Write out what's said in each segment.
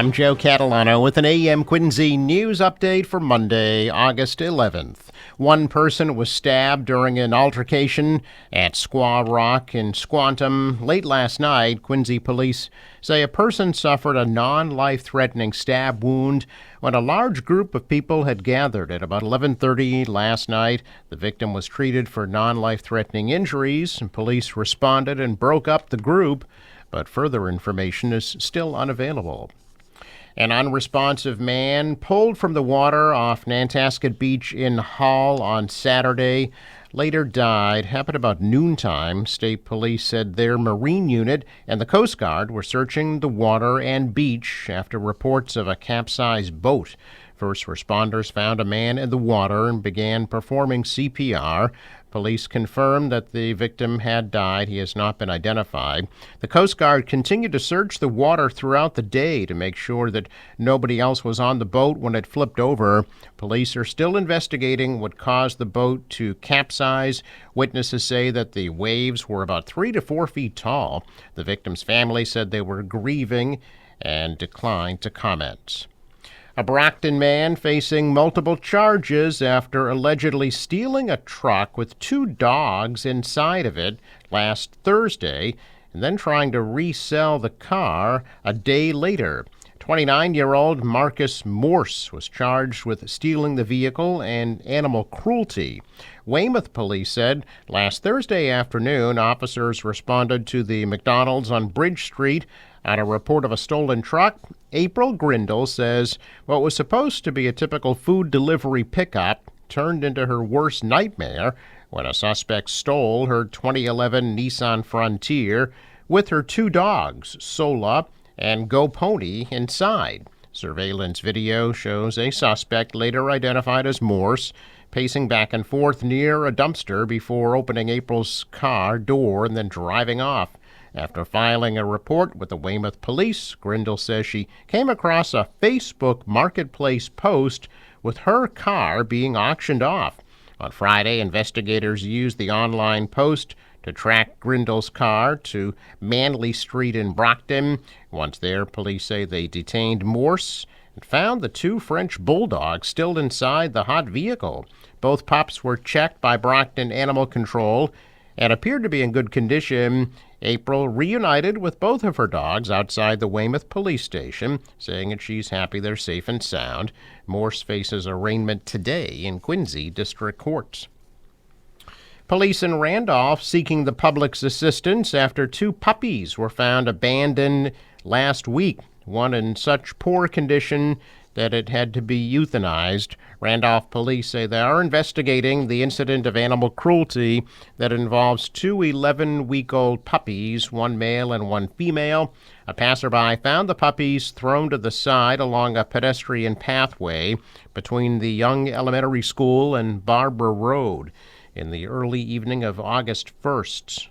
I'm Joe Catalano with an AM Quincy news update for Monday, August 11th. One person was stabbed during an altercation at Squaw Rock in Squantum late last night. Quincy police say a person suffered a non-life-threatening stab wound when a large group of people had gathered at about 11:30 last night. The victim was treated for non-life-threatening injuries, and police responded and broke up the group, but further information is still unavailable. An unresponsive man pulled from the water off Nantasket Beach in Hull on Saturday later died. Happened about noontime. State police said their Marine unit and the Coast Guard were searching the water and beach after reports of a capsized boat. First responders found a man in the water and began performing CPR. Police confirmed that the victim had died. He has not been identified. The Coast Guard continued to search the water throughout the day to make sure that nobody else was on the boat when it flipped over. Police are still investigating what caused the boat to capsize. Witnesses say that the waves were about 3 to 4 feet tall. The victim's family said they were grieving and declined to comment. A Brockton man facing multiple charges after allegedly stealing a truck with 2 dogs inside of it last Thursday and then trying to resell the car a day later. 29-year-old Marcus Morse was charged with stealing the vehicle and animal cruelty. Weymouth police said last Thursday afternoon, officers responded to the McDonald's on Bridge Street on a report of a stolen truck. April Grindle says what was supposed to be a typical food delivery pickup turned into her worst nightmare when a suspect stole her 2011 Nissan Frontier with her 2 dogs, Sola and Go Pony, inside. Surveillance video shows a suspect, later identified as Morse, pacing back and forth near a dumpster before opening April's car door and then driving off. After filing a report with the Weymouth police, Grindle says she came across a Facebook Marketplace post with her car being auctioned off. On Friday, investigators used the online post to track Grindle's car to Manley Street in Brockton. Once there, police say they detained Morse and found the 2 French bulldogs still inside the hot vehicle. Both pups were checked by Brockton Animal Control and appeared to be in good condition. April reunited with both of her dogs outside the Weymouth police station, saying that she's happy they're safe and sound. Morse faces arraignment today in Quincy District Court. Police in Randolph seeking the public's assistance after 2 puppies were found abandoned last week, one in such poor condition that it had to be euthanized. Randolph police say they are investigating the incident of animal cruelty that involves 2 11-week-old puppies, 1 male and 1 female. A passerby found the puppies thrown to the side along a pedestrian pathway between the Young Elementary School and Barbara Road in the early evening of August 1st.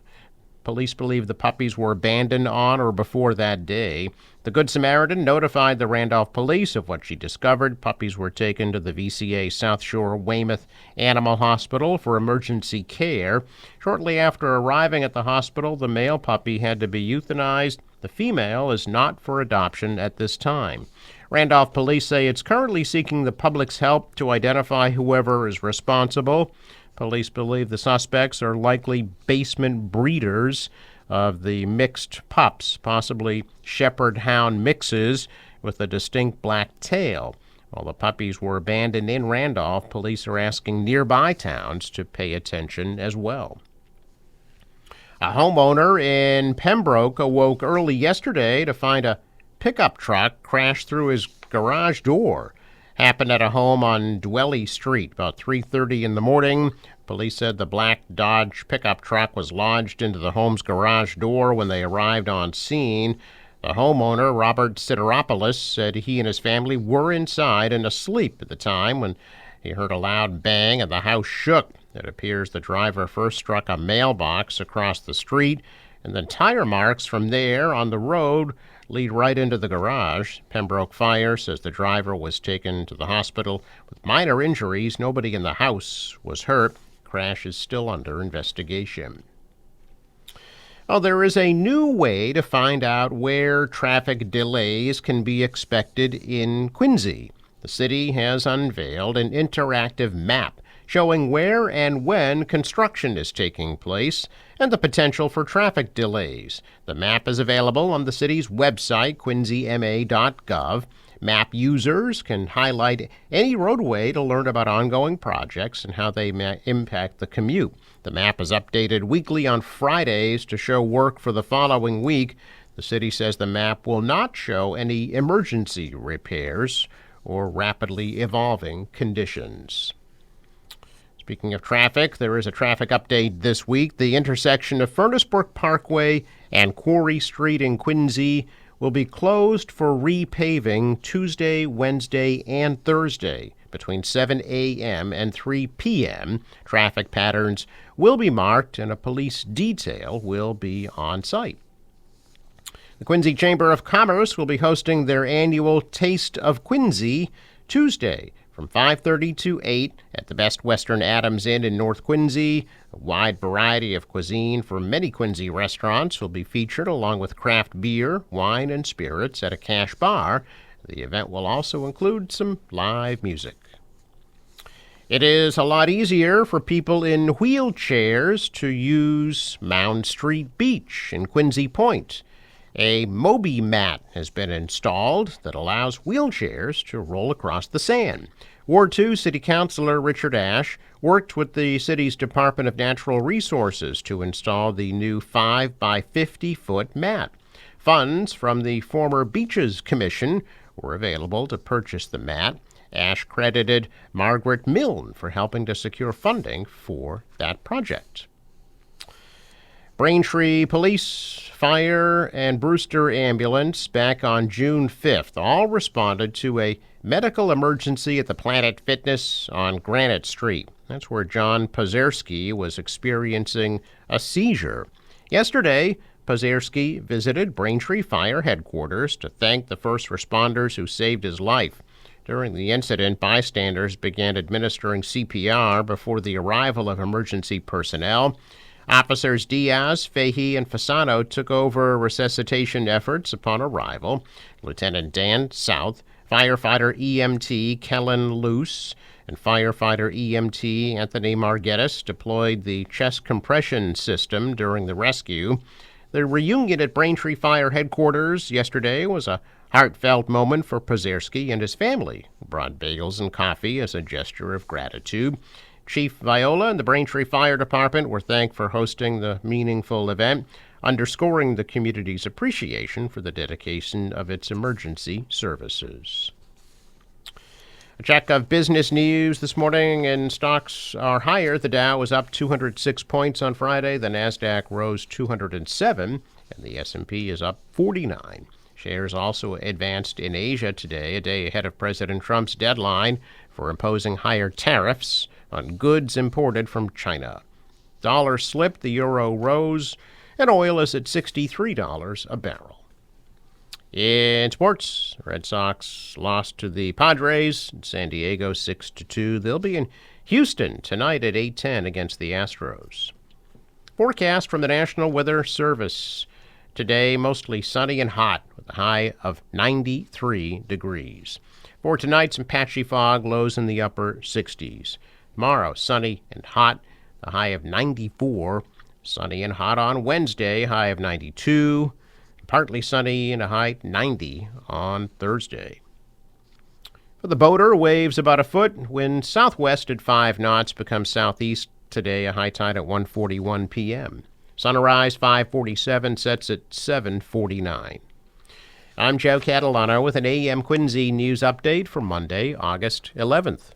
Police believe the puppies were abandoned on or before that day. The Good Samaritan notified the Randolph police of what she discovered. Puppies were taken to the VCA South Shore Weymouth Animal Hospital for emergency care. Shortly after arriving at the hospital, the male puppy had to be euthanized. The female is not for adoption at this time. Randolph police say it's currently seeking the public's help to identify whoever is responsible. Police believe the suspects are likely basement breeders of the mixed pups, possibly shepherd-hound mixes with a distinct black tail. While the puppies were abandoned in Randolph, police are asking nearby towns to pay attention as well. A homeowner in Pembroke awoke early yesterday to find a pickup truck crash through his garage door. Happened at a home on Dwelly Street about 3:30 in the morning. Police said the black Dodge pickup truck was lodged into the home's garage door when they arrived on scene. The homeowner, Robert Sideropoulos, said he and his family were inside and asleep at the time when he heard a loud bang and the house shook. It appears the driver first struck a mailbox across the street, and then tire marks from there on the road lead right into the garage. Pembroke Fire says the driver was taken to the hospital with minor injuries. Nobody in the house was hurt. Crash is still under investigation. Well, there is a new way to find out where traffic delays can be expected in Quincy. The city has unveiled an interactive map showing where and when construction is taking place and the potential for traffic delays. The map is available on the city's website, quincyma.gov. Map users can highlight any roadway to learn about ongoing projects and how they impact the commute. The map is updated weekly on Fridays to show work for the following week. The city says the map will not show any emergency repairs or rapidly evolving conditions. Speaking of traffic, there is a traffic update this week. The intersection of Furnace Brook Parkway and Quarry Street in Quincy will be closed for repaving Tuesday, Wednesday, and Thursday between 7 a.m. and 3 p.m. Traffic patterns will be marked and a police detail will be on site. The Quincy Chamber of Commerce will be hosting their annual Taste of Quincy Tuesday from 5:30 to 8 at the Best Western Adams Inn in North Quincy. A wide variety of cuisine from many Quincy restaurants will be featured, along with craft beer, wine, and spirits at a cash bar. The event will also include some live music. It is a lot easier for people in wheelchairs to use Mound Street Beach in Quincy Point. A Moby mat has been installed that allows wheelchairs to roll across the sand. Ward 2 City Councilor Richard Ash worked with the city's Department of Natural Resources to install the new 5 by 50-foot mat. Funds from the former Beaches Commission were available to purchase the mat. Ash credited Margaret Milne for helping to secure funding for that project. Braintree Police, Fire, and Brewster Ambulance back on June 5th all responded to a medical emergency at the Planet Fitness on Granite Street. That's where John Pozerski was experiencing a seizure. Yesterday, Pozerski visited Braintree Fire headquarters to thank the first responders who saved his life. During the incident, bystanders began administering CPR before the arrival of emergency personnel. Officers Diaz, Fahey, and Fasano took over resuscitation efforts upon arrival. Lieutenant Dan South, firefighter EMT Kellen Luce, and firefighter EMT Anthony Margettis deployed the chest compression system during the rescue. The reunion at Braintree Fire headquarters yesterday was a heartfelt moment for Pozerski and his family, who brought bagels and coffee as a gesture of gratitude. Chief Viola and the Braintree Fire Department were thanked for hosting the meaningful event, underscoring the community's appreciation for the dedication of its emergency services. A check of business news this morning, and stocks are higher. The Dow was up 206 points on Friday. The Nasdaq rose 207, and the S&P is up 49. Shares also advanced in Asia today, a day ahead of President Trump's deadline for imposing higher tariffs on goods imported from China. Dollar slipped, the euro rose, and oil is at $63 a barrel. In sports, Red Sox lost to the Padres in San Diego 6-2. They'll be in Houston tonight at 8:10 against the Astros. Forecast from the National Weather Service. Today, mostly sunny and hot with a high of 93 degrees. For tonight, some patchy fog, lows in the upper 60s. Tomorrow, sunny and hot, a high of 94. Sunny and hot on Wednesday, high of 92. Partly sunny and a high 90 on Thursday. For the boater, waves about a foot. Wind southwest at 5 knots, becomes southeast today, a high tide at 1:41 p.m. Sunrise 5:47, sets at 7:49. I'm Joe Catalano with an AM Quincy news update for Monday, August 11th.